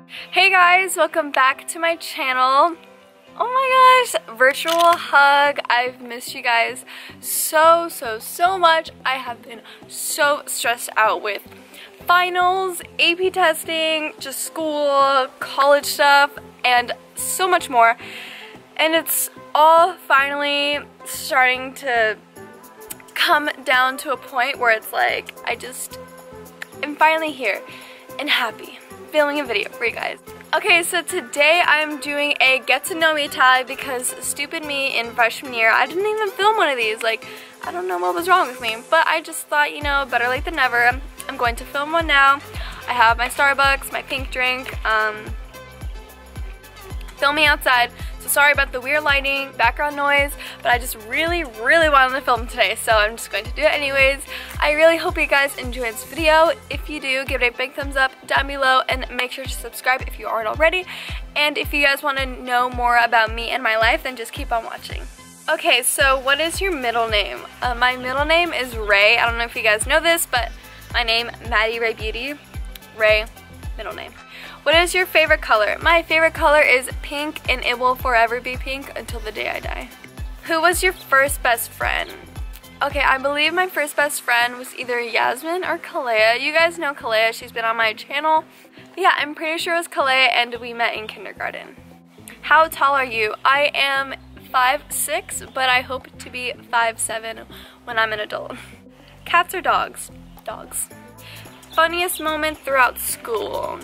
Hey guys, welcome back to my channel. Oh my gosh, virtual hug. I've missed you guys so much. I have been so stressed out with finals, AP testing, just school, college stuff, and so much more. And it's all finally starting to come down to a point where it's like, I'm finally here and happy, filming a video for you guys. Okay, so today I'm doing a get to know me tag because stupid me in freshman year, I didn't even film one of these. Like, I don't know what was wrong with me, but I just thought, you know, better late than never. I'm going to film one now. I have my Starbucks, my pink drink, filming outside. So sorry about the weird lighting, background noise, but I just really wanted to film today, so I'm just going to do it anyways. I really hope you guys enjoy this video. If you do, give it a big thumbs up down below and make sure to subscribe if you aren't already. And if you guys want to know more about me and my life, then just keep on watching. Okay, so what is your middle name? My middle name is Ray. I don't know if you guys know this, but my name, Maddie Ray Beauty. Ray, middle name. What is your favorite color? My favorite color is pink, and it will forever be pink until the day I die. Who was your first best friend? Okay, I believe my first best friend was either Yasmin or Kalea. You guys know Kalea, she's been on my channel. But yeah, I'm pretty sure it was Kalea, and we met in kindergarten. How tall are you? I am 5'6", but I hope to be 5'7" when I'm an adult. Cats or dogs? Dogs. Funniest moment throughout school?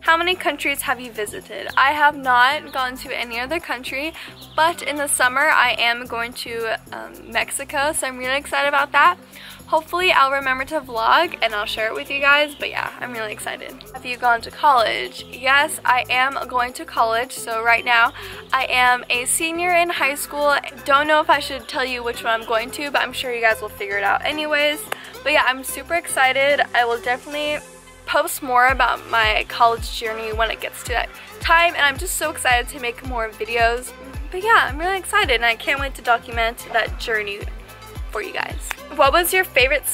How many countries have you visited? I have not gone to any other country, but in the summer I am going to Mexico, so I'm really excited about that. Hopefully I'll remember to vlog and I'll share it with you guys, but yeah, I'm really excited. Have you gone to college? Yes, I am going to college, so right now I am a senior in high school. Don't know if I should tell you which one I'm going to, but I'm sure you guys will figure it out anyways. But yeah, I'm super excited. I will definitely post more about my college journey when it gets to that time, and I'm just so excited to make more videos. But yeah, I'm really excited and I can't wait to document that journey for you guys. What was your favorite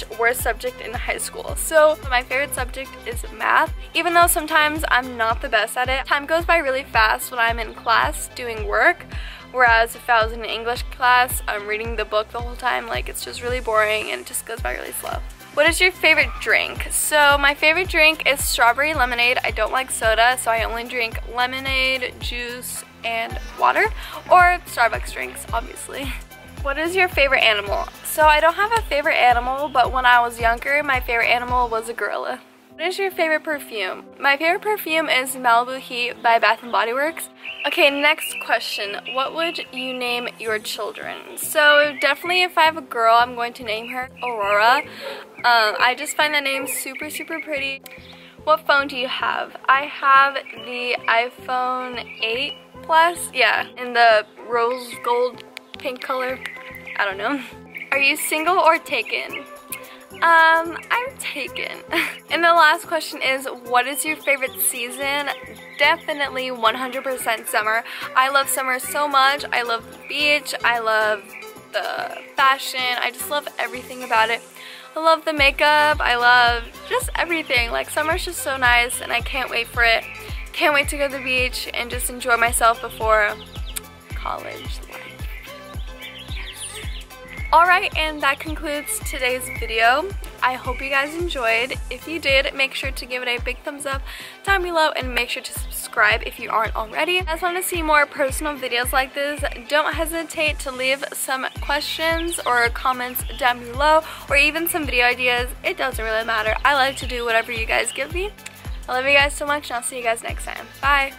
/ worst subject in high school? So my favorite subject is math, even though sometimes I'm not the best at it. Time goes by really fast when I'm in class doing work, whereas if I was in an English class, I'm reading the book the whole time. Like, it's just really boring and it just goes by really slow. What is your favorite drink? So my favorite drink is strawberry lemonade. I don't like soda, so I only drink lemonade, juice, and water, or Starbucks drinks, obviously. What is your favorite animal? So I don't have a favorite animal, but when I was younger, my favorite animal was a gorilla. What is your favorite perfume? My favorite perfume is Malibu Heat by Bath & Body Works. Okay, next question. What would you name your children? So definitely if I have a girl, I'm going to name her Aurora. I just find that name super pretty. What phone do you have? I have the iPhone 8 Plus. Yeah, in the rose gold pink color. I don't know. Are you single or taken? I'm taken. And the last question is, what is your favorite season? Definitely 100% summer. I love summer so much. I love the beach. I love the fashion. I just love everything about it. I love the makeup. I love just everything. Like, summer's just so nice and I can't wait for it. Can't wait to go to the beach and just enjoy myself before college life. Alright, and that concludes today's video. I hope you guys enjoyed. If you did, make sure to give it a big thumbs up down below and make sure to subscribe if you aren't already. If you guys want to see more personal videos like this, don't hesitate to leave some questions or comments down below, or even some video ideas. It doesn't really matter. I like to do whatever you guys give me. I love you guys so much, and I'll see you guys next time. Bye!